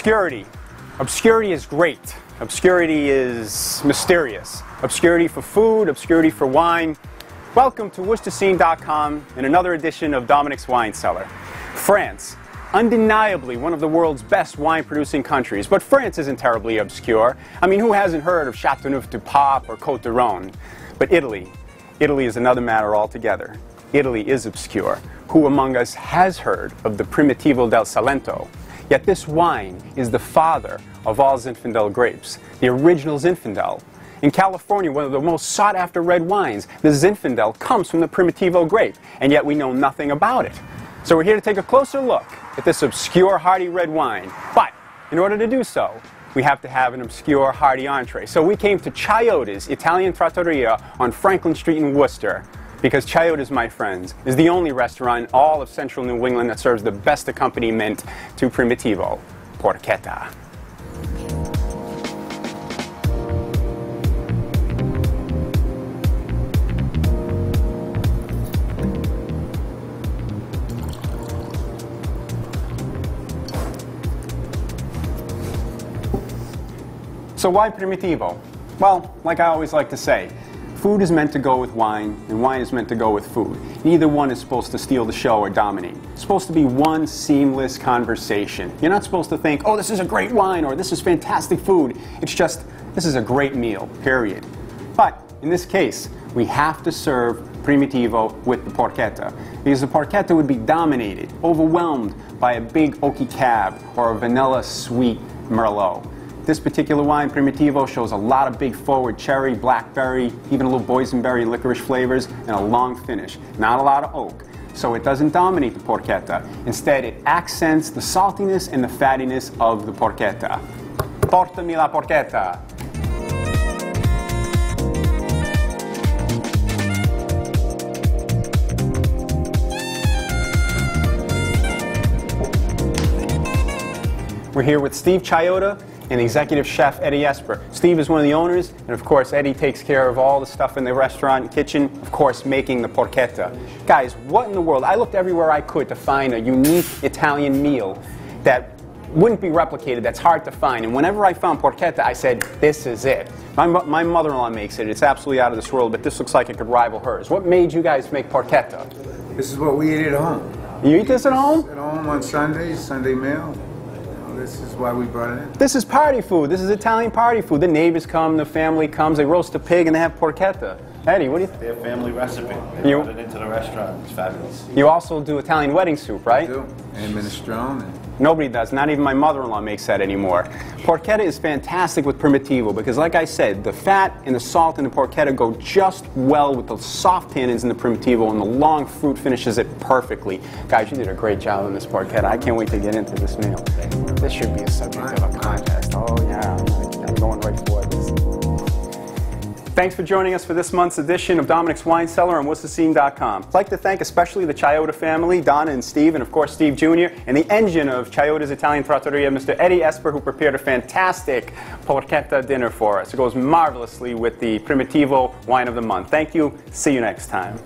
Obscurity. Obscurity is great. Obscurity is mysterious. Obscurity for food, obscurity for wine. Welcome to WorcesterScene.com and another edition of Dominic's Wine Cellar. France, undeniably one of the world's best wine-producing countries, but France isn't terribly obscure. I mean, who hasn't heard of Châteauneuf-du-Pape or Côte d'Aron? But Italy is another matter altogether. Italy is obscure. Who among us has heard of the Primitivo del Salento? Yet this wine is the father of all Zinfandel grapes, the original Zinfandel. In California, one of the most sought-after red wines, the Zinfandel comes from the Primitivo grape, and yet we know nothing about it. So we're here to take a closer look at this obscure, hearty red wine. But in order to do so, we have to have an obscure, hearty entree. So we came to Chioda's Italian Trattoria on Franklin Street in Worcester, because Chioda's, my friends, is the only restaurant in all of central New England that serves the best accompaniment to Primitivo, porchetta. So why Primitivo? Well, like I always like to say, food is meant to go with wine, and wine is meant to go with food. Neither one is supposed to steal the show or dominate. It's supposed to be one seamless conversation. You're not supposed to think, oh, this is a great wine, or this is fantastic food. It's just, this is a great meal, period. But in this case, we have to serve Primitivo with the porchetta, because the porchetta would be dominated, overwhelmed by a big oaky cab or a vanilla sweet Merlot. This particular wine, Primitivo, shows a lot of big forward cherry, blackberry, even a little boysenberry and licorice flavors, and a long finish. Not a lot of oak. So it doesn't dominate the porchetta. Instead, it accents the saltiness and the fattiness of the porchetta. Portami la porchetta. We're here with Steve Chioda and executive chef Eddie Esper. Steve is one of the owners, and of course Eddie takes care of all the stuff in the restaurant and kitchen, of course making the porchetta. Guys, what in the world? I looked everywhere I could to find a unique Italian meal that wouldn't be replicated, that's hard to find, and whenever I found porchetta, I said, this is it. My mother-in-law makes it. It's absolutely out of this world, but this looks like it could rival hers. What made you guys make porchetta? This is what we eat at home. You eat this at home? At home on Sundays, Sunday meal. This is why we brought it in. This is party food. This is Italian party food. The neighbors come, the family comes, they roast a pig and they have porchetta. Eddie, what do you think? Their family recipe. They brought it into the restaurant. It's fabulous. You also do Italian wedding soup, right? I do. And minestrone. Nobody does. Not even my mother-in-law makes that anymore. Porchetta is fantastic with Primitivo because, like I said, the fat and the salt in the porchetta go just well with the soft tannins in the Primitivo, and the long fruit finishes it perfectly. Guys, you did a great job on this porchetta. I can't wait to get into this meal. This should be a subject of a contest. Oh, yeah. I'm going right for it. Thanks for joining us for this month's edition of Dominic's Wine Cellar on WorcesterScene.com. I'd like to thank especially the Chioda family, Donna and Steve, and of course Steve Jr., and the engine of Chioda's Italian Trattoria, Mr. Eddie Esper, who prepared a fantastic porchetta dinner for us. It goes marvelously with the Primitivo Wine of the Month. Thank you. See you next time.